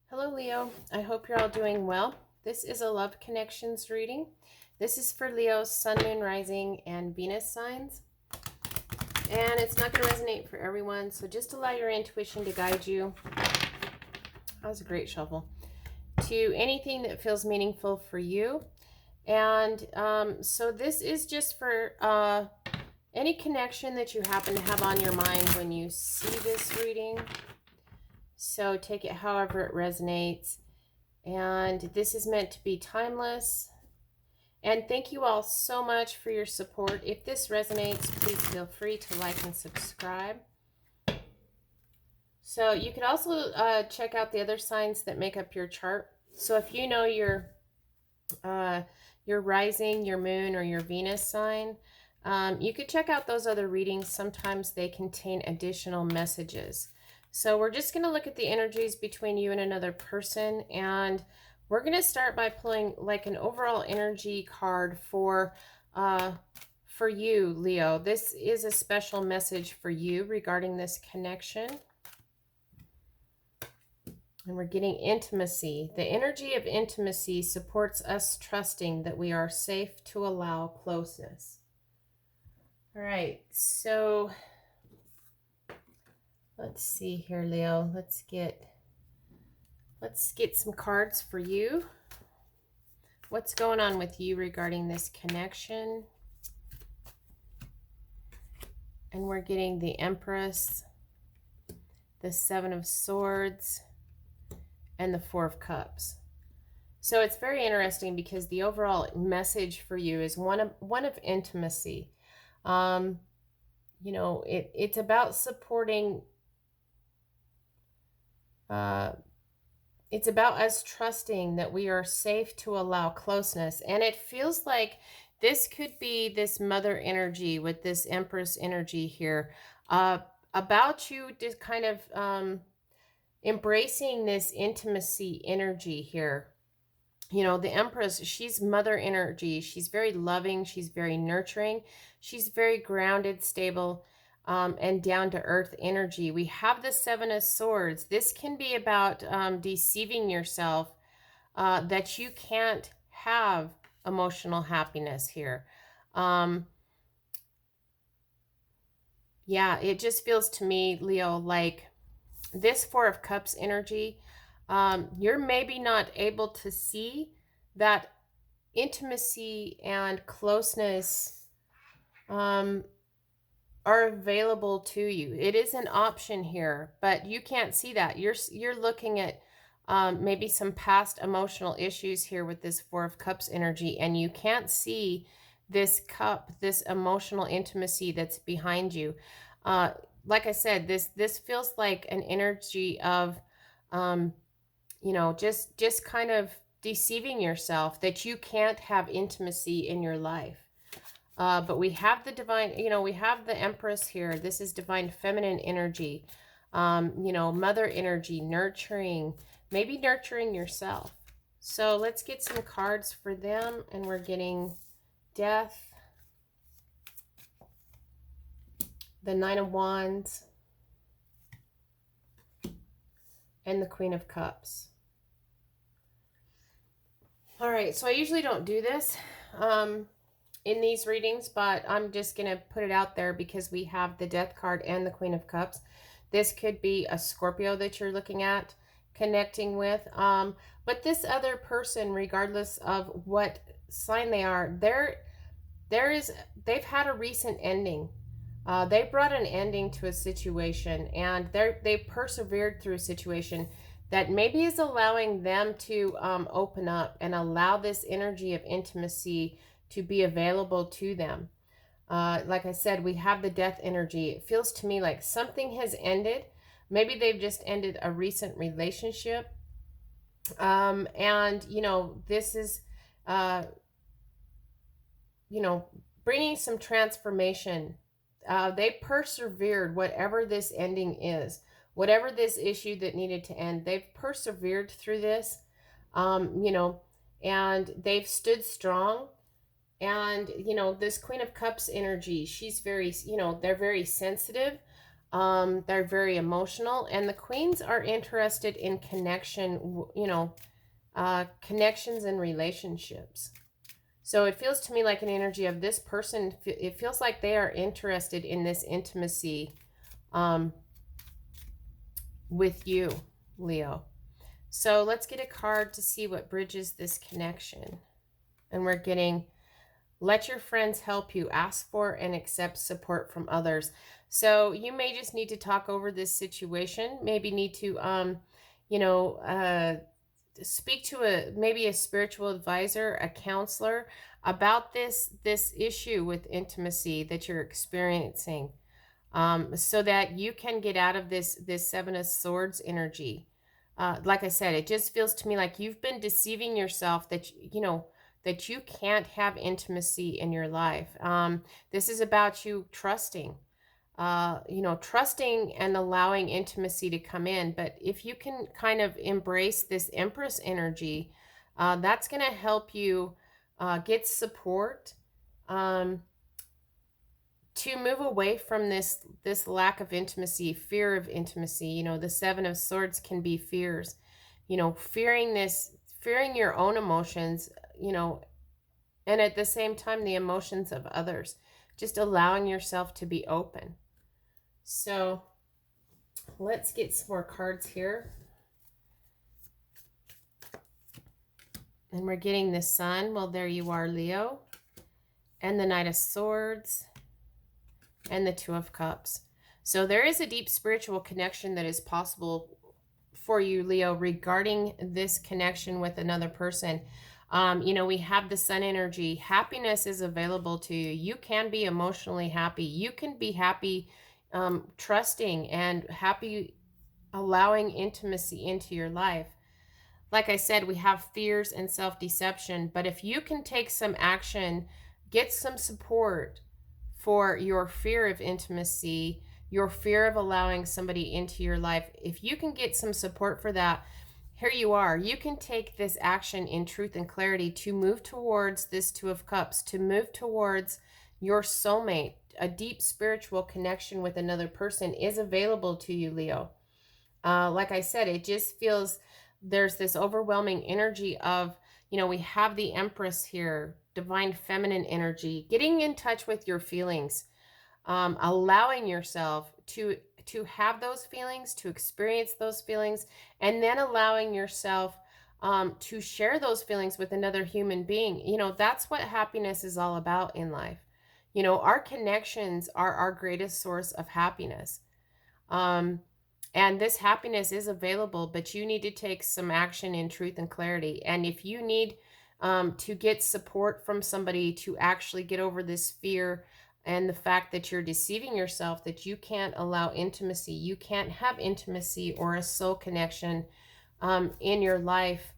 Hello, Leo. I hope you're all doing well. This is a love connections reading. This is for Leo's Sun, Moon, Rising, and Venus signs. And it's not going to resonate for everyone, so just allow your intuition to guide you. That was a great shovel. To anything that feels meaningful for you. And so this is just for any connection that you happen to have on your mind when you see this reading. So take it however it resonates. And this is meant to be timeless. And thank you all so much for your support. If this resonates, please feel free to like and subscribe. So you could also check out the other signs that make up your chart. So if you know your rising, your moon, or your Venus sign, you could check out those other readings. Sometimes they contain additional messages. So we're just going to look at the energies between you and another person, and we're going to start by pulling like an overall energy card for you, Leo. This is a special message for you regarding this connection. And we're getting intimacy. The energy of intimacy supports us trusting that we are safe to allow closeness. All right, so let's see here, Leo. Let's get some cards for you. What's going on with you regarding this connection? And we're getting the Empress, the Seven of Swords, and the Four of Cups. So it's very interesting because the overall message for you is one of intimacy. You know, it's about supporting. It's about us trusting that we are safe to allow closeness. And it feels like this could be this mother energy with this Empress energy here, about you just kind of embracing this intimacy energy here. You know, the Empress, she's mother energy. She's very loving. She's very nurturing. She's very grounded, stable, and down-to-earth energy. We have the Seven of Swords. This can be about deceiving yourself that you can't have emotional happiness here. Yeah, it just feels to me, Leo, like this Four of Cups energy, you're maybe not able to see that intimacy and closeness are available to you. It is an option here, but you can't see that. You're looking at maybe some past emotional issues here with this Four of Cups energy, and you can't see this cup, this emotional intimacy that's behind you. Like I said, this feels like an energy of, you know, just kind of deceiving yourself that you can't have intimacy in your life. But we have the divine, you know, we have the Empress here. This is divine feminine energy, you know, mother energy, nurturing, maybe nurturing yourself. So let's get some cards for them. And we're getting Death, the Nine of Wands, and the Queen of Cups. All right, so I usually don't do this in these readings, but I'm just going to put it out there because we have the Death card and the Queen of Cups. This could be a Scorpio that you're looking at, connecting with. But this other person, regardless of what sign they are, they've had a recent ending. They brought an ending to a situation, and they persevered through a situation that maybe is allowing them to open up and allow this energy of intimacy to be available to them. Like I said, we have the Death energy. It feels to me like something has ended. Maybe they've just ended a recent relationship. And, you know, this is, you know, bringing some transformation. They persevered, whatever this ending is, whatever this issue that needed to end. They've persevered through this, you know, and they've stood strong. And, you know, this Queen of Cups energy, she's very, you know, they're very sensitive. They're very emotional, and the queens are interested in connection, connections and relationships. So it feels to me like an energy of this person. It feels like they are interested in this intimacy um, with you, Leo. So let's get a card to see what bridges this connection. And we're getting, let your friends help you. Ask for and accept support from others. So you may just need to talk over this situation. Maybe need to, you know, speak to maybe a spiritual advisor, a counselor about this issue with intimacy that you're experiencing, so that you can get out of this Seven of Swords energy. Like I said, it just feels to me like you've been deceiving yourself that that you can't have intimacy in your life. This is about you trusting, trusting and allowing intimacy to come in. But if you can kind of embrace this Empress energy, that's going to help you get support, um, to move away from this lack of intimacy, fear of intimacy. The Seven of Swords can be fears, fearing your own emotions, and at the same time the emotions of others, just allowing yourself to be open. So let's get some more cards here. And we're getting the Sun. Well, there you are, Leo. And the Knight of Swords. And the Two of Cups. So there is a deep spiritual connection that is possible for you, Leo, regarding this connection with another person. We have the Sun energy. Happiness is available to you. You can be emotionally happy. You can be happy, trusting and happy, allowing intimacy into your life. Like I said, we have fears and self-deception, but if you can take some action, get some support for your fear of intimacy, your fear of allowing somebody into your life, if you can get some support for that, here you are. You can take this action in truth and clarity to move towards this Two of Cups, to move towards your soulmate. A deep spiritual connection with another person is available to you, Leo. Like I said, it just feels there's this overwhelming energy of, we have the Empress here, divine feminine energy, getting in touch with your feelings, allowing yourself to have those feelings, to experience those feelings, and then allowing yourself to share those feelings with another human being. That's what happiness is all about in life. Our connections are our greatest source of happiness. And this happiness is available, but you need to take some action in truth and clarity. And if you need to get support from somebody to actually get over this fear and the fact that you're deceiving yourself, that you can't allow intimacy, you can't have intimacy or a soul connection in your life,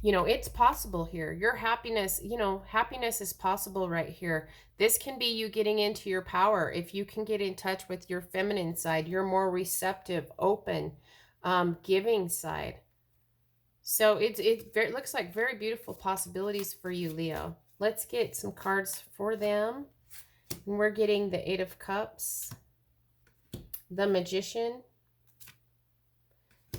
it's possible here. Your happiness, happiness is possible right here. This can be you getting into your power. If you can get in touch with your feminine side, your more receptive, open, giving side. So it looks like very beautiful possibilities for you, Leo. Let's get some cards for them. And we're getting the Eight of Cups, the Magician,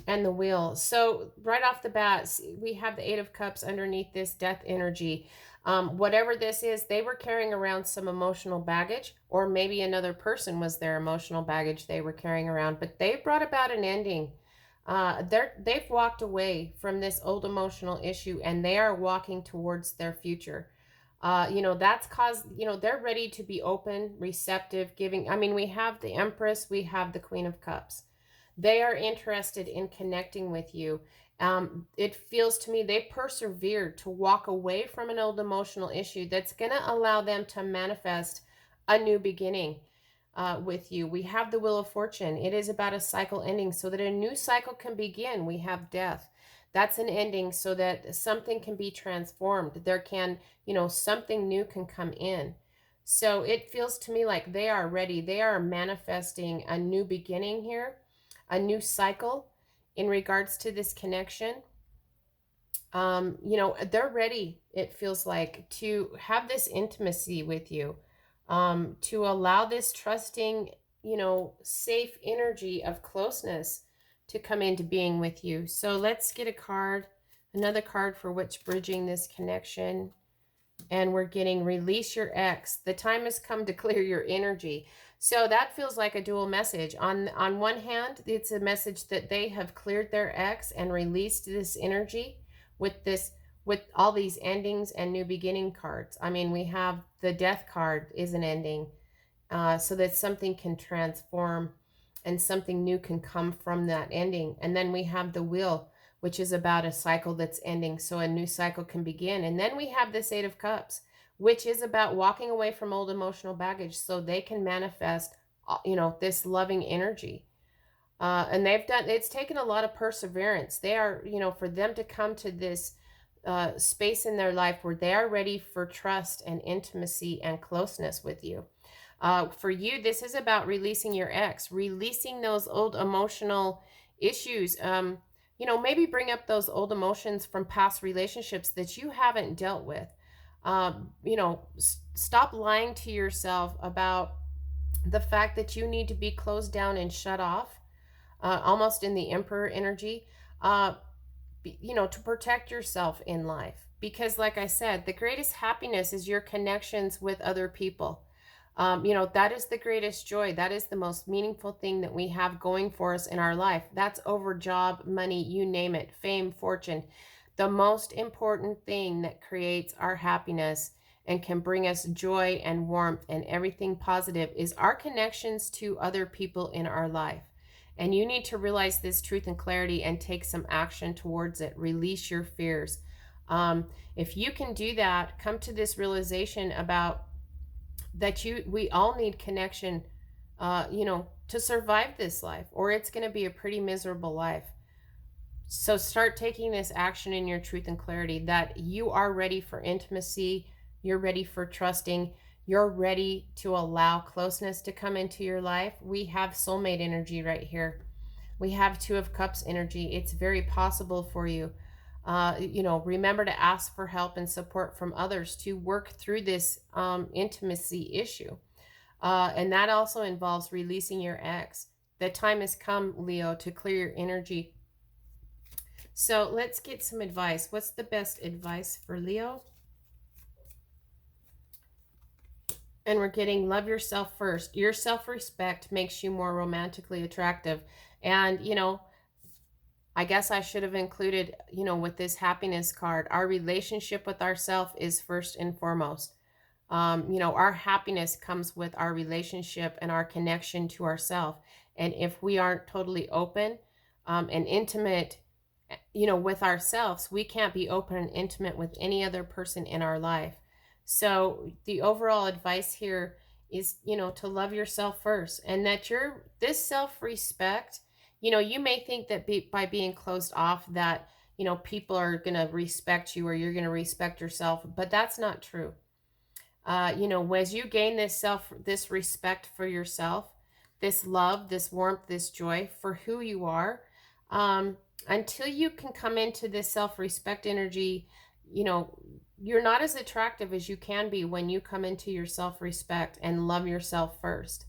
and the Wheel. So right off the bat, we have the Eight of Cups underneath this death energy. Whatever this is, they were carrying around some emotional baggage, or maybe another person was their emotional baggage they were carrying around, but they brought about an ending. They've walked away from this old emotional issue, and they are walking towards their future. That's caused, they're ready to be open, receptive, giving. I mean, we have the Empress, we have the Queen of Cups. They are interested in connecting with you. It feels to me they persevered to walk away from an old emotional issue that's going to allow them to manifest a new beginning with you. We have the Wheel of Fortune. It is about a cycle ending so that a new cycle can begin. We have death. That's an ending so that something can be transformed. There can, something new can come in. So it feels to me like they are ready. They are manifesting a new beginning here, a new cycle in regards to this connection. They're ready, it feels like, to have this intimacy with you. to allow this trusting, safe energy of closeness to come into being with you. So let's get a card, another card for which bridging this connection. And we're getting release your ex. The time has come to clear your energy. So that feels like a dual message. On one hand, it's a message that they have cleared their ex and released this energy with all these endings and new beginning cards. I mean, we have the death card is an ending, so that something can transform and something new can come from that ending. And then we have the wheel, which is about a cycle that's ending, so a new cycle can begin. And then we have this Eight of Cups, which is about walking away from old emotional baggage so they can manifest, this loving energy. And it's taken a lot of perseverance. They are, for them to come to this space in their life where they are ready for trust and intimacy and closeness with you. For you, this is about releasing your ex, releasing those old emotional issues. Maybe bring up those old emotions from past relationships that you haven't dealt with. Stop lying to yourself about the fact that you need to be closed down and shut off, almost in the Emperor energy, to protect yourself in life. Because, like I said, the greatest happiness is your connections with other people. That is the greatest joy. That is the most meaningful thing that we have going for us in our life. That's over job, money, you name it, fame, fortune. The most important thing that creates our happiness and can bring us joy and warmth and everything positive is our connections to other people in our life. And you need to realize this truth and clarity and take some action towards it. Release your fears. If you can do that, come to this realization about that we all need connection, to survive this life, or it's going to be a pretty miserable life. So start taking this action in your truth and clarity that you are ready for intimacy, you're ready for trusting, you're ready to allow closeness to come into your life. We have soulmate energy right here. We have Two of Cups energy. It's very possible for you. Remember to ask for help and support from others to work through this intimacy issue. And that also involves releasing your ex. The time has come, Leo, to clear your energy. So let's get some advice. What's the best advice for Leo? And we're getting love yourself first. Your self-respect makes you more romantically attractive. And, I guess I should have included, with this happiness card, our relationship with ourselves is first and foremost. Our happiness comes with our relationship and our connection to ourselves. And if we aren't totally open and intimate, with ourselves, we can't be open and intimate with any other person in our life. So the overall advice here is, to love yourself first, and that this self-respect, you may think that by being closed off that, people are going to respect you or you're going to respect yourself, but that's not true. As you gain this respect for yourself, this love, this warmth, this joy for who you are, until you can come into this self-respect energy, you're not as attractive as you can be when you come into your self-respect and love yourself first.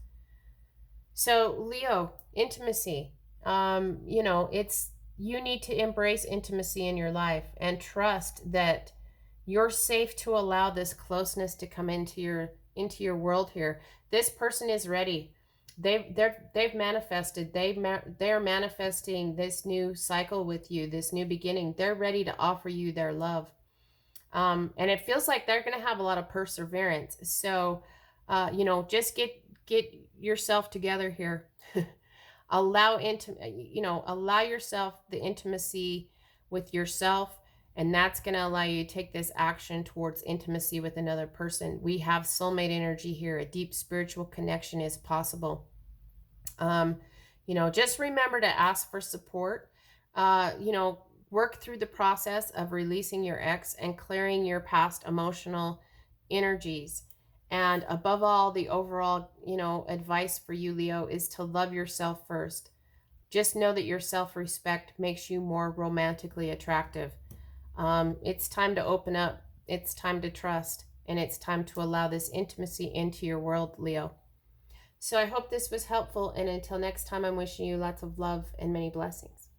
So Leo, intimacy, you need to embrace intimacy in your life and trust that you're safe to allow this closeness to come into your world here. This person is ready. They've manifested. They're manifesting this new cycle with you, this new beginning. They're ready to offer you their love. And it feels like they're going to have a lot of perseverance. So, just get yourself together here. allow yourself the intimacy with yourself, and that's going to allow you to take this action towards intimacy with another person. We have soulmate energy here. A deep spiritual connection is possible. Just remember to ask for support. Work through the process of releasing your ex and clearing your past emotional energies. And above all, the overall, advice for you, Leo, is to love yourself first. Just know that your self-respect makes you more romantically attractive. It's time to open up. It's time to trust. and it's time to allow this intimacy into your world, Leo. So I hope this was helpful, and until next time, I'm wishing you lots of love and many blessings.